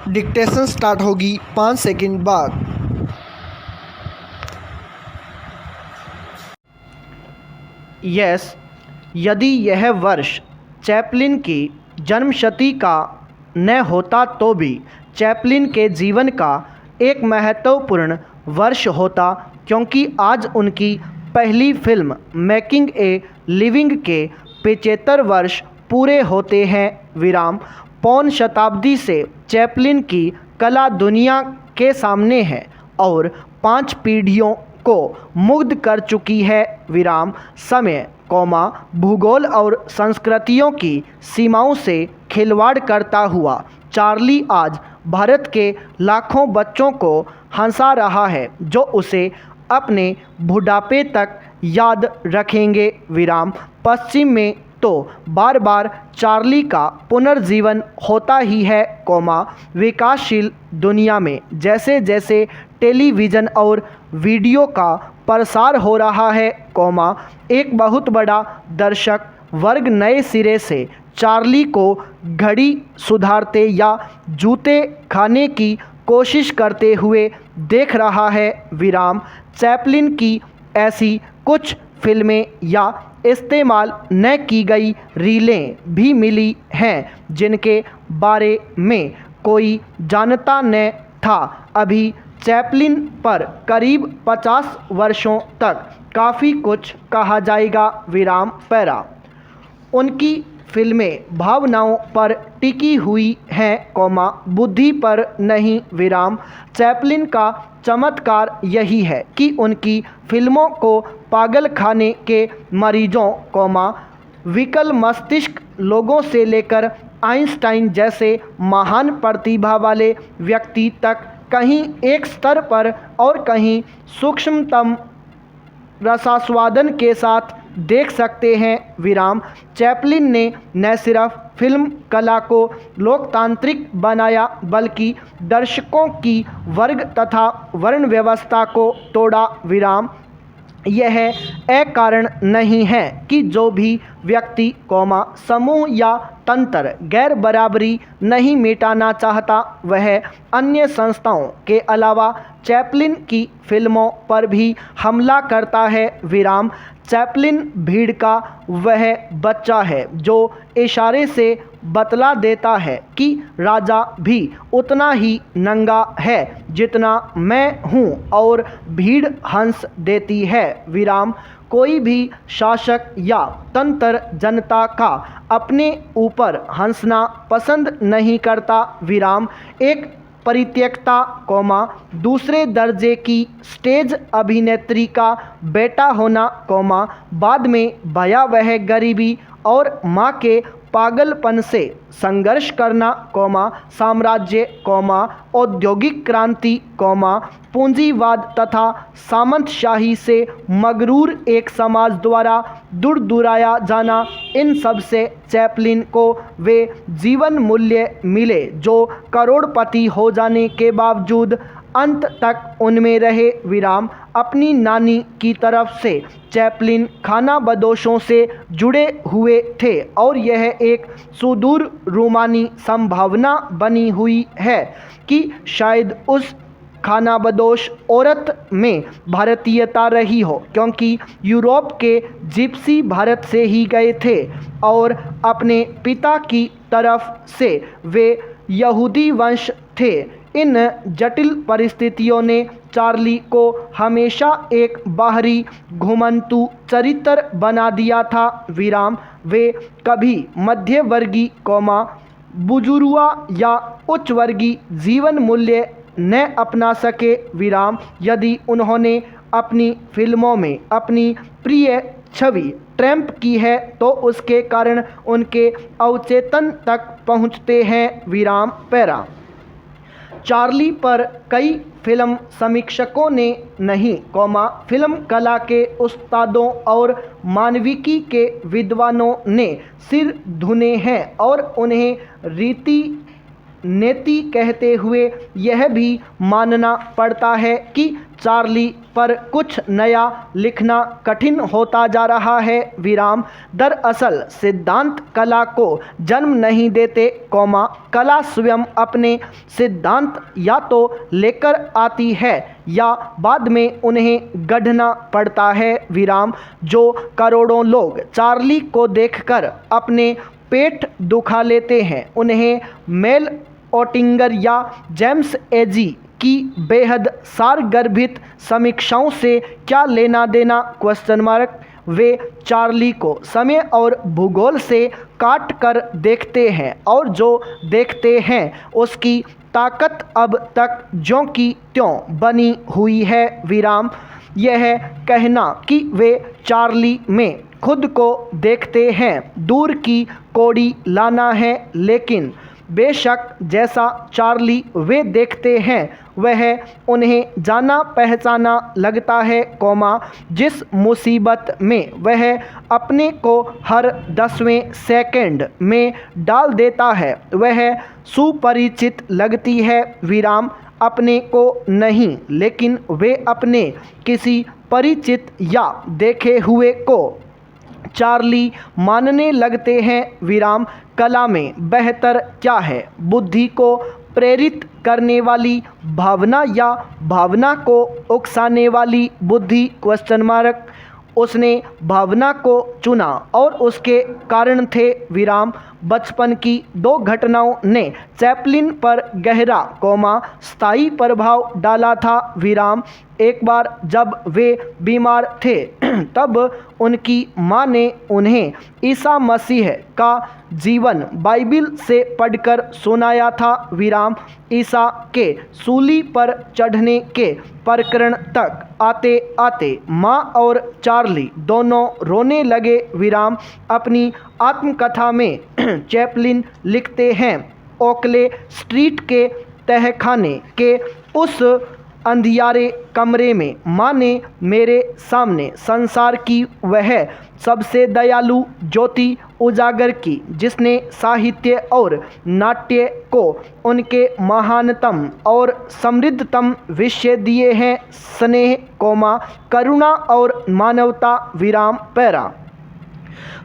Dictation start होगी 5 second बाद। Yes, यदि यह वर्ष चैपलिन की जन्मशती का न होता तो भी चैपलिन के जीवन का एक महत्वपूर्ण वर्ष होता, क्योंकि आज उनकी पहली फिल्म मेकिंग ए लिविंग के 75 वर्ष पूरे होते हैं। पौन शताब्दी से चैपलिन की कला दुनिया के सामने है और 5 पीढ़ियों को मुग्ध कर चुकी है। समय, भूगोल और संस्कृतियों की सीमाओं से खिलवाड़ करता हुआ चार्ली आज भारत के लाखों बच्चों को हंसा रहा है, जो उसे अपने बुढ़ापे तक याद रखेंगे। पश्चिम में तो बार बार चार्ली का पुनर्जीवन होता ही है, विकासशील दुनिया में जैसे जैसे टेलीविज़न और वीडियो का प्रसार हो रहा है, एक बहुत बड़ा दर्शक वर्ग नए सिरे से चार्ली को घड़ी सुधारते या जूते खाने की कोशिश करते हुए देख रहा है। चैपलिन की ऐसी कुछ फिल्में या इस्तेमाल न की गई रीलें भी मिली हैं जिनके बारे में कोई जानता न था। अभी चैपलिन पर करीब 50 वर्षों तक काफ़ी कुछ कहा जाएगा। पैरा उनकी फिल्में भावनाओं पर टिकी हुई हैं, बुद्धि पर नहीं। चैपलिन का चमत्कार यही है कि उनकी फिल्मों को पागल खाने के मरीजों, विकल मस्तिष्क लोगों से लेकर आइंस्टाइन जैसे महान प्रतिभा वाले व्यक्ति तक कहीं एक स्तर पर और कहीं सूक्ष्मतम रसास्वादन के साथ देख सकते हैं। चैपलिन ने न सिर्फ फिल्म कला को लोकतांत्रिक बनाया, बल्कि दर्शकों की वर्ग तथा वर्ण व्यवस्था को तोड़ा। यह एक कारण नहीं है कि जो भी व्यक्ति, समूह या तंत्र गैर बराबरी नहीं मिटाना चाहता, वह अन्य संस्थाओं के अलावा चैपलिन की फिल्मों पर भी हमला करता है। चैपलिन भीड़ का वह बच्चा है जो इशारे से बतला देता है कि राजा भी उतना ही नंगा है जितना मैं हूँ, और भीड़ हंस देती है। कोई भी शासक या तंत्र जनता का अपने ऊपर हंसना पसंद नहीं करता। एक परित्यक्ता, दूसरे दर्जे की स्टेज अभिनेत्री का बेटा होना, बाद में भयावह गरीबी और माँ के पागलपन से संघर्ष करना, साम्राज्य, औद्योगिक क्रांति, पूंजीवाद तथा सामंतशाही से मगरूर एक समाज द्वारा दुराया जाना, इन सब से चैपलिन को वे जीवन मूल्य मिले जो करोड़पति हो जाने के बावजूद अंत तक उनमें रहे। अपनी नानी की तरफ से चैपलिन खानाबदोशों से जुड़े हुए थे और यह एक सुदूर रूमानी संभावना बनी हुई है कि शायद उस खानाबदोश औरत में भारतीयता रही हो, क्योंकि यूरोप के जिप्सी भारत से ही गए थे और अपने पिता की तरफ से वे यहूदी वंश थे। इन जटिल परिस्थितियों ने चार्ली को हमेशा एक बाहरी घुमंतू चरित्र बना दिया था। वे कभी मध्यवर्गीय, बुजुर्गा या उच्च वर्गीय जीवन मूल्य न अपना सके। यदि उन्होंने अपनी फिल्मों में अपनी प्रिय छवि ट्रैम्प की है तो उसके कारण उनके अवचेतन तक पहुंचते हैं। पैरा चार्ली पर कई फिल्म समीक्षकों ने नहीं, फिल्म कला के उस्तादों और मानविकी के विद्वानों ने सिर धुने हैं और उन्हें रीति नेति कहते हुए यह भी मानना पड़ता है कि चार्ली पर कुछ नया लिखना कठिन होता जा रहा है विराम। दरअसल सिद्धांत कला को जन्म नहीं देते, कला स्वयं अपने सिद्धांत या तो लेकर आती है या बाद में उन्हें गढ़ना पड़ता है विराम। जो करोड़ों लोग चार्ली को देखकर अपने पेट दुखा लेते हैं, उन्हें मेल ओटिंगर या जेम्स एजी की बेहद सारगर्भित समीक्षाओं से क्या लेना देना? वे चार्ली को समय और भूगोल से काट कर देखते हैं और जो देखते हैं उसकी ताकत अब तक ज्यों की त्यों बनी हुई है विराम। यह कहना कि वे चार्ली में खुद को देखते हैं दूर की कौड़ी लाना है, लेकिन बेशक जैसा चार्ली वे देखते हैं वह उन्हें जाना पहचाना लगता है, जिस मुसीबत में वह अपने को हर 10वें सेकंड में डाल देता है वह सुपरिचित लगती है विराम। अपने को नहीं, लेकिन वे अपने किसी परिचित या देखे हुए को चार्ली मानने लगते हैं विराम। कला में बेहतर क्या है, बुद्धि को प्रेरित करने वाली भावना या भावना को उकसाने वाली बुद्धि? उसने भावना को चुना और उसके कारण थे विराम। बचपन की 2 घटनाओं ने चैपलिन पर गहरा स्थायी प्रभाव डाला था विराम। एक बार जब वे बीमार थे तब उनकी मां ने उन्हें ईसा मसीह का जीवन बाइबिल से पढ़कर सुनाया था विराम। ईसा के सूली पर चढ़ने के प्रकरण तक आते आते मां और चार्ली दोनों रोने लगे विराम। अपनी आत्मकथा में चैपलिन लिखते हैं, ओकले स्ट्रीट के तहखाने के उस अंधियारे कमरे में माँ ने मेरे सामने संसार की वह सबसे दयालु ज्योति उजागर की जिसने साहित्य और नाट्य को उनके महानतम और समृद्धतम विषय दिए हैं, स्नेह, करुणा और मानवता विराम पैरा।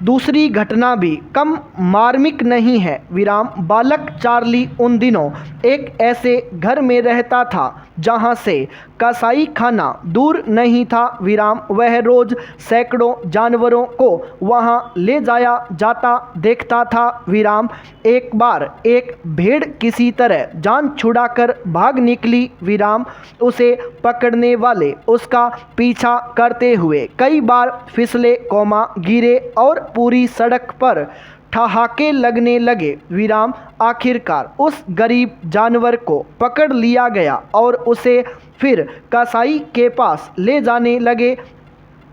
दूसरी घटना भी कम मार्मिक नहीं है विराम। बालक चार्ली उन दिनों एक ऐसे घर में रहता था जहां से कसाई खाना दूर नहीं था विराम। वह रोज सैकड़ों जानवरों को वहां ले जाया जाता देखता था विराम। एक बार एक भेड़ किसी तरह जान छुड़ाकर भाग निकली विराम। उसे पकड़ने वाले उसका पीछा करते हुए कई बार फिसले, गिरे और पूरी सड़क पर ठहाके लगने लगे विराम। आखिरकार उस गरीब जानवर को पकड़ लिया गया और उसे फिर कसाई के पास ले जाने लगे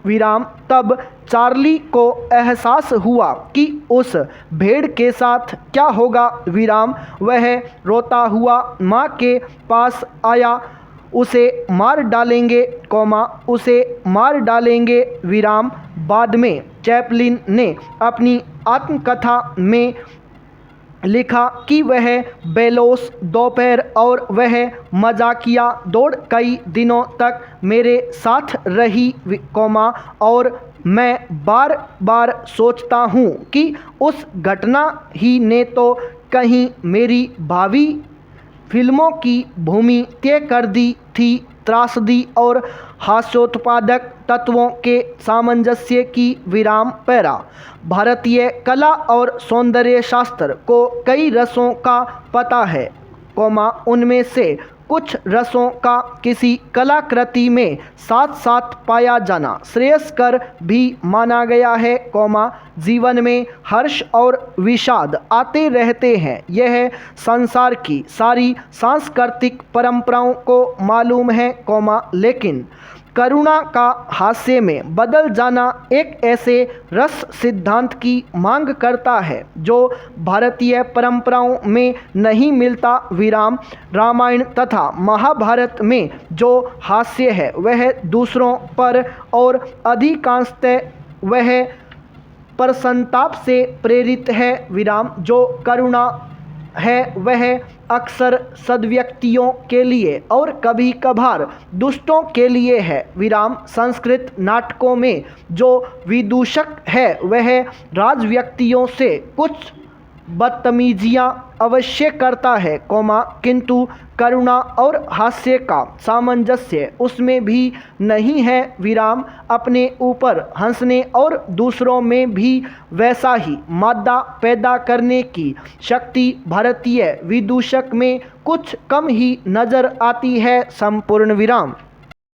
विराम। तब चार्ली को एहसास हुआ कि उस भेड़ के साथ क्या होगा विराम। वह रोता हुआ माँ के पास आया, उसे मार डालेंगे, उसे मार डालेंगे विराम। बाद में चैपलिन ने अपनी आत्मकथा में लिखा कि वह बेलोस दोपहर और वह मजाकिया दौड़ कई दिनों तक मेरे साथ रही, और मैं बार बार सोचता हूँ कि उस घटना ही ने तो कहीं मेरी भावी फिल्मों की भूमि तय कर दी थी। त्रासदी और हास्योत्पादक तत्वों के सामंजस्य की विराम पैरा। भारतीय कला और सौंदर्य शास्त्र को कई रसों का पता है, उनमें से कुछ रसों का किसी कलाकृति में साथ साथ पाया जाना श्रेयस्कर भी माना गया है, जीवन में हर्ष और विषाद आते रहते हैं। यह संसार की सारी सांस्कृतिक परंपराओं को मालूम है, लेकिन करुणा का हास्य में बदल जाना एक ऐसे रस सिद्धांत की मांग करता है जो भारतीय परंपराओं में नहीं मिलता विराम। रामायण तथा महाभारत में जो हास्य है वह दूसरों पर और अधिकांशतः वह प्रसन्नताप से प्रेरित है विराम। जो करुणा है वह अक्सर सद्व्यक्तियों के लिए और कभी कभार दुष्टों के लिए है। विराम संस्कृत नाटकों में जो विदूषक है वह राजव्यक्तियों से कुछ बदतमीजियाँ अवश्य करता है, किंतु करुणा और हास्य का सामंजस्य उसमें भी नहीं है। विराम अपने ऊपर हंसने और दूसरों में भी वैसा ही मादा पैदा करने की शक्ति भारतीय विदूषक में कुछ कम ही नज़र आती है। संपूर्ण विराम।